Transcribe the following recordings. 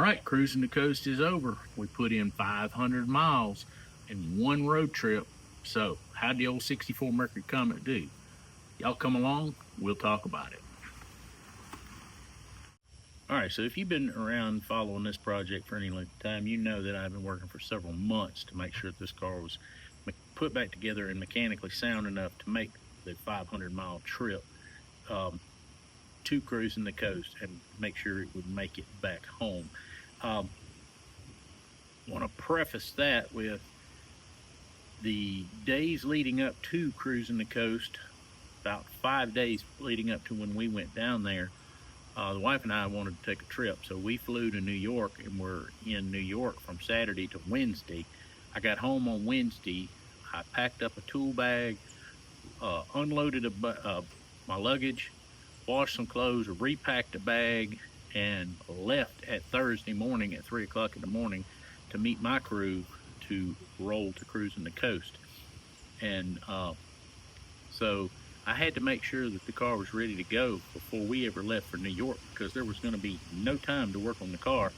right, cruising the coast is over. We put in 500 miles in one road trip. So, how'd the old 64 Mercury Comet do? Y'all come along, we'll talk about it. All right, so if you've been around following this project for any length of time, you know that I've been working for several months to make sure that this car was put back together and mechanically sound enough to make the 500-mile trip to cruising the coast and make sure it would make it back home. I want to preface that with the days leading up to cruising the coast, about 5 days leading up to when we went down there. The wife and I wanted to take a trip, so we flew to New York, and we're in New York from Saturday to Wednesday. I got home on Wednesday. I packed up a tool bag, unloaded my luggage, washed some clothes, repacked a bag, and left at Thursday morning at 3 o'clock in the morning to meet my crew to roll to cruising the coast. And so I had to make sure that the car was ready to go before we ever left for New York, because there was going to be no time to work on the car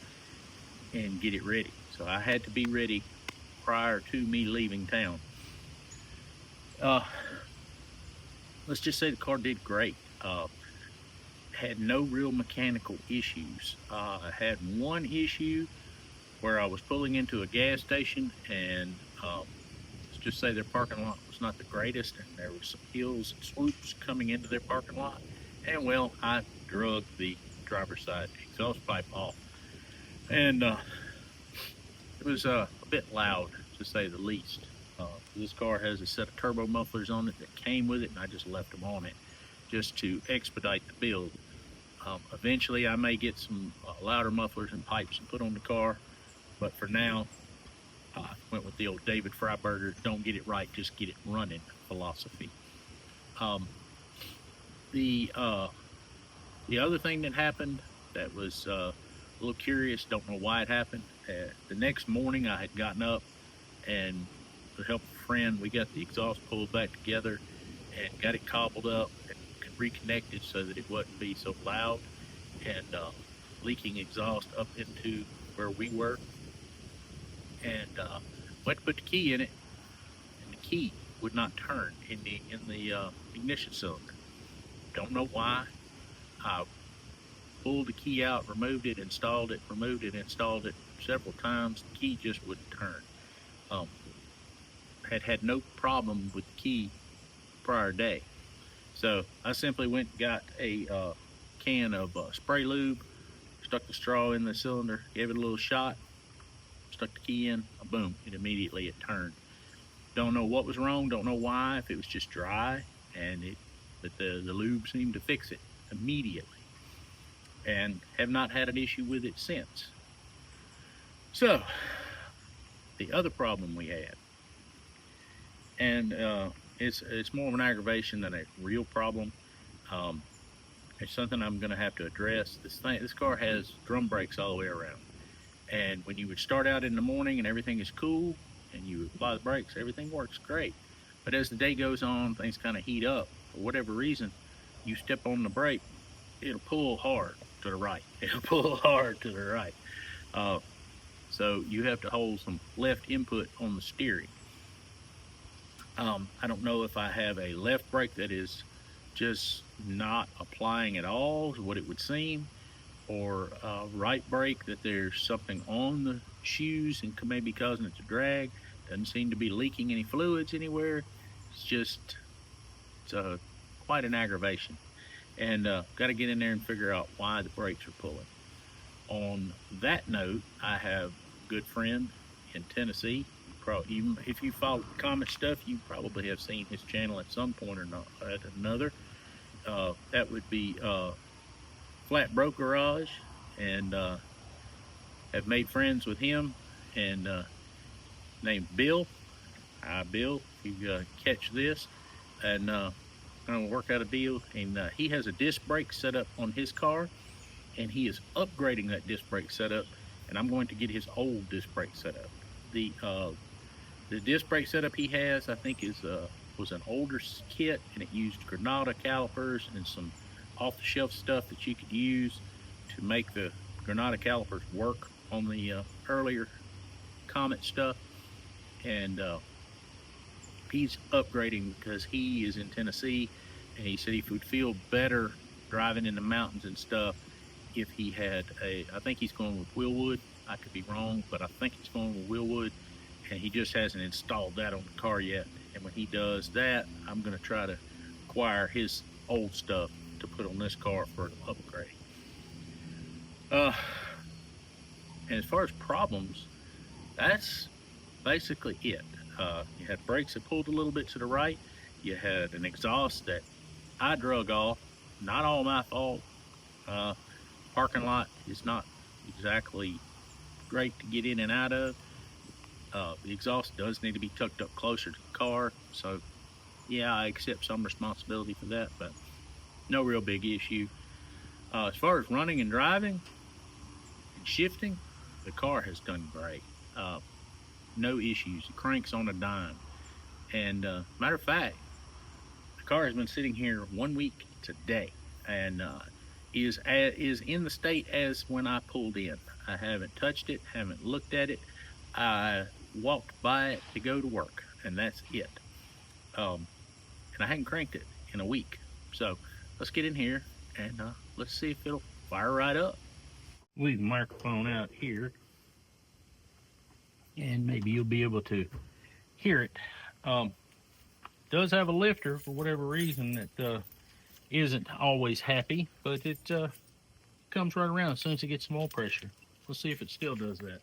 and get it ready. So I had to be ready prior to me leaving town. Let's just say the car did great. Had no real mechanical issues. I had one issue where I was pulling into a gas station, and let's just say their parking lot was not the greatest, and there was some hills and swoops coming into their parking lot, and well, I drug the driver's side exhaust pipe off, and it was a bit loud, to say the least. This car has a set of turbo mufflers on it that came with it, and I just left them on it just to expedite the build. Eventually I may get some louder mufflers and pipes and put on the car, but for now I went with the old David Freiberger, don't get it right, just get it running philosophy. The other thing that happened that was a little curious, don't know why it happened. The next morning I had gotten up, and with the help of a friend, we got the exhaust pulled back together and got it cobbled up and reconnected so that it wouldn't be so loud and leaking exhaust up into where we were. And went to put the key in it, and the key would not turn in the ignition cylinder. Don't know why. I pulled the key out, removed it, installed it, removed it, installed it several times. The key just wouldn't turn. Had no problem with the key prior day. So I simply went and got a can of spray lube, stuck the straw in the cylinder, gave it a little shot, stuck the key in, boom, it turned. Don't know what was wrong, don't know why, if it was just dry, but the lube seemed to fix it immediately, and have not had an issue with it since. So the other problem we had, and it's more of an aggravation than a real problem. It's something I'm going to have to address. This car has drum brakes all the way around, and when you would start out in the morning and everything is cool and you apply the brakes, everything works great. But as the day goes on, things kind of heat up. For whatever reason, you step on the brake, it'll pull hard to the right. It'll pull hard to the right. So you have to hold some left input on the steering. I don't know if I have a left brake that is just not applying at all, is what it would seem, or a right brake that there's something on the shoes and maybe causing it to drag. Doesn't seem to be leaking any fluids anywhere. It's quite an aggravation, and got to get in there and figure out why the brakes are pulling. On that note, I have a good friend in Tennessee. Even if you follow the Comet stuff, you probably have seen his channel at some point or not at another. That would be Flat Broke Garage, and have made friends with him, and named Bill. Hi Bill, if you catch this, and I'm gonna work out a deal. And he has a disc brake set up on his car, and he is upgrading that disc brake setup, and I'm going to get his old disc brake setup. The disc brake setup he has, I think, was an older kit, and it used Granada calipers and some off-the-shelf stuff that you could use to make the Granada calipers work on the earlier Comet stuff, and he's upgrading because he is in Tennessee, and he said he would feel better driving in the mountains and stuff if he had I think he's going with Wheelwood. I could be wrong, but I think he's going with Wheelwood, and he just hasn't installed that on the car yet. And when he does that, I'm going to try to acquire his old stuff to put on this car for an upgrade. And as far as problems, that's basically it. You had brakes that pulled a little bit to the right. You had an exhaust that I drug off. Not all my fault. Parking lot is not exactly great to get in and out of. The exhaust does need to be tucked up closer to the car. So, yeah, I accept some responsibility for that, but no real big issue. As far as running and driving and shifting, the car has done great. No issues. It cranks on a dime. And matter of fact, the car has been sitting here 1 week today, and is in the state as when I pulled in. I haven't touched it, haven't looked at it. I walked by it to go to work, and that's it. And I hadn't cranked it in a week. So let's get in here and let's see if it'll fire right up. Leave the microphone out here, and maybe you'll be able to hear it. Does have a lifter for whatever reason that isn't always happy, but it comes right around as soon as it gets some oil pressure. Let's see if it still does that.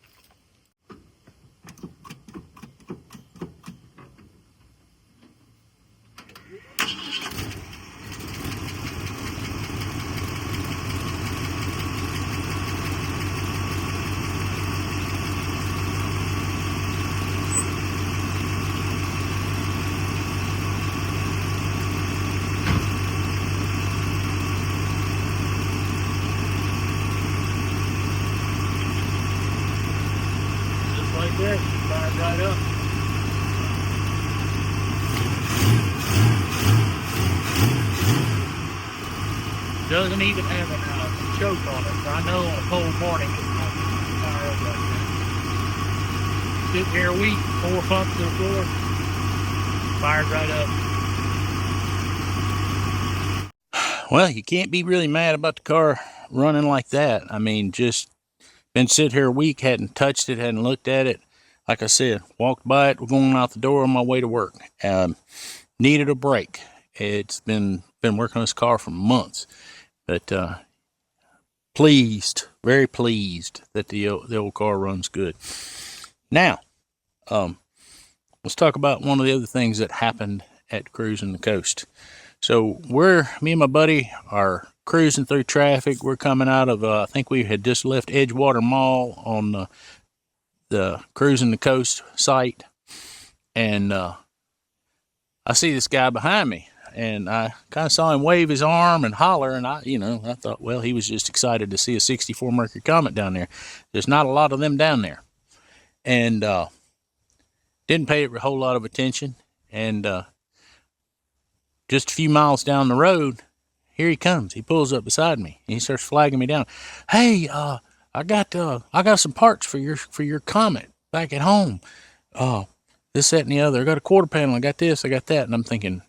Right there, fire right up. Doesn't even have a choke on it, so I know on a cold morning it's not going to fire up like that. Sitting here a week, 4 pumps to the floor, fired right up. Well, you can't be really mad about the car running like that. I mean, just been sitting here a week, hadn't touched it, hadn't looked at it. Like I said, walked by it, going out the door on my way to work. Needed a break. It's been working on this car for months, but pleased, very pleased that the old car runs good. Now, let's talk about one of the other things that happened at Cruising the Coast. So me and my buddy are cruising through traffic. We're coming out of, I think we had just left Edgewater Mall on the Cruising the Coast site. And I see this guy behind me, and I kind of saw him wave his arm and holler. And I thought, well, he was just excited to see a 64 Mercury Comet down there. There's not a lot of them down there. And didn't pay it a whole lot of attention. And just a few miles down the road, here he comes. He pulls up beside me, and he starts flagging me down. Hey, I got some parts for your Comet back at home. This, that, and the other. I got a quarter panel. I got this. I got that. And I'm thinking,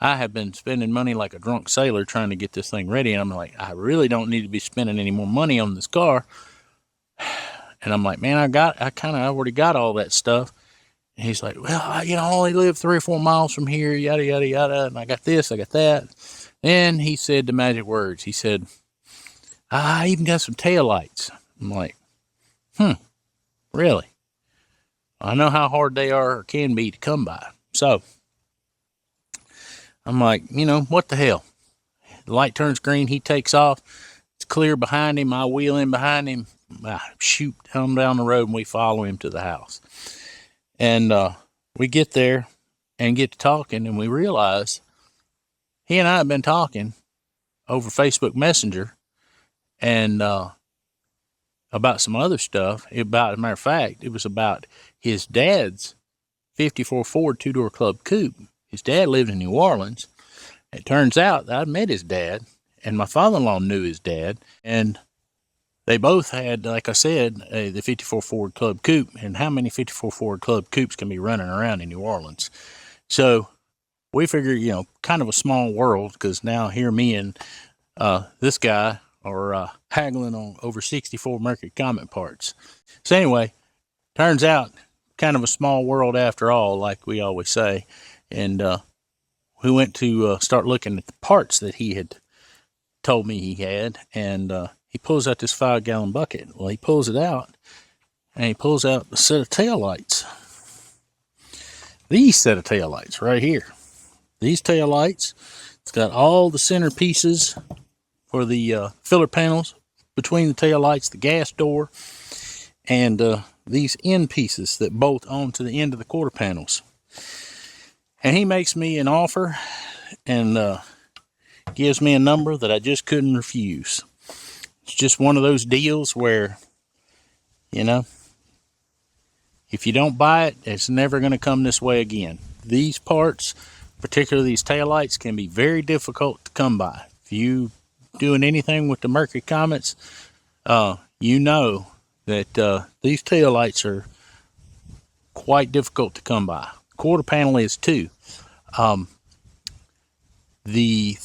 I have been spending money like a drunk sailor trying to get this thing ready. And I'm like, I really don't need to be spending any more money on this car. And I'm like, man, I already got all that stuff. And he's like, well, I only live 3 or 4 miles from here, yada, yada, yada. And I got this, I got that. And he said the magic words. He said, I even got some taillights. I'm like, really? I know how hard they are or can be to come by. So I'm like, what the hell? The light turns green. He takes off. It's clear behind him. I wheel in behind him. I shoot him down the road, and we follow him to the house. And we get there and get to talking, and we realize he and I have been talking over Facebook Messenger and about some other stuff. As a matter of fact, it was about his dad's 54 Ford two-door Club Coupe. His dad lived in New Orleans. It turns out that I met his dad, and my father-in-law knew his dad, and They both had, like I said, the 54 Ford Club Coupe, and how many 54 Ford Club Coupes can be running around in New Orleans? So we figure, kind of a small world, because now here me and this guy are haggling on over 64 Mercury Comet parts. So anyway, turns out kind of a small world after all, like we always say. And we went to start looking at the parts that he had told me he had, and he pulls out this 5-gallon bucket. Well, he pulls it out, and he pulls out a set of taillights. These set of taillights right here. These taillights, it's got all the center pieces for the filler panels between the taillights, the gas door, and these end pieces that bolt onto the end of the quarter panels. And he makes me an offer and gives me a number that I just couldn't refuse. It's just one of those deals where, if you don't buy it, it's never going to come this way again. These parts, particularly these taillights, can be very difficult to come by. If you doing anything with the Mercury Comets, you know that these taillights are quite difficult to come by. Quarter panel is too. The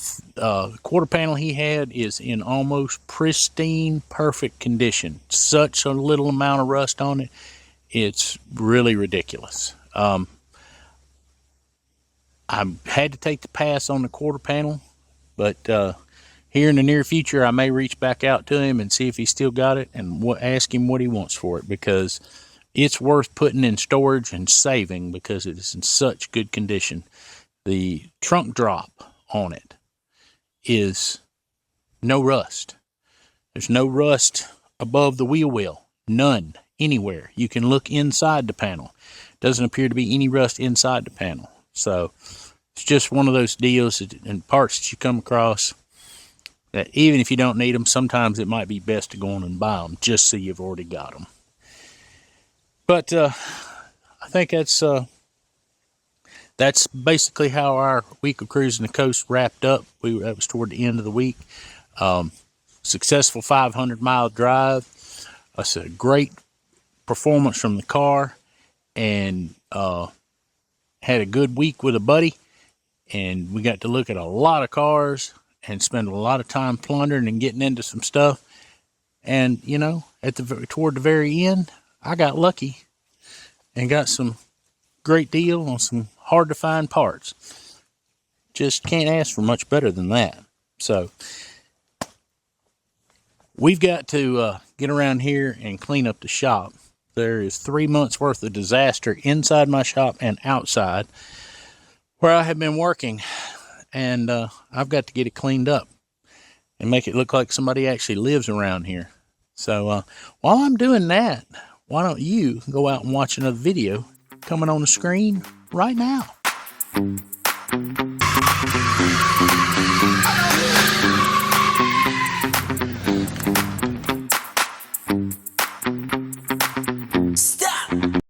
quarter panel he had is in almost pristine, perfect condition. Such a little amount of rust on it, it's really ridiculous. I had to take the pass on the quarter panel, but here in the near future, I may reach back out to him and see if he still got it, and ask him what he wants for it, because it's worth putting in storage and saving because it is in such good condition. The trunk drop on it is no rust. There's no rust above the wheel well. None anywhere. You can look inside the panel. Doesn't appear to be any rust inside the panel. So it's just one of those deals and parts that you come across that even if you don't need them, sometimes it might be best to go on and buy them just so you've already got them. But I think that's basically how our week of cruising the coast wrapped up. That was toward the end of the week. Successful 500-mile drive. That's a great performance from the car, and had a good week with a buddy. And we got to look at a lot of cars and spend a lot of time plundering and getting into some stuff. And toward the very end, I got lucky and got some great deal on some hard to find parts. Just can't ask for much better than that. So we've got to get around here and clean up the shop. There is 3 months worth of disaster inside my shop and outside where I have been working, and I've got to get it cleaned up and make it look like somebody actually lives around here. So while I'm doing that, why don't you go out and watch another video coming on the screen right now?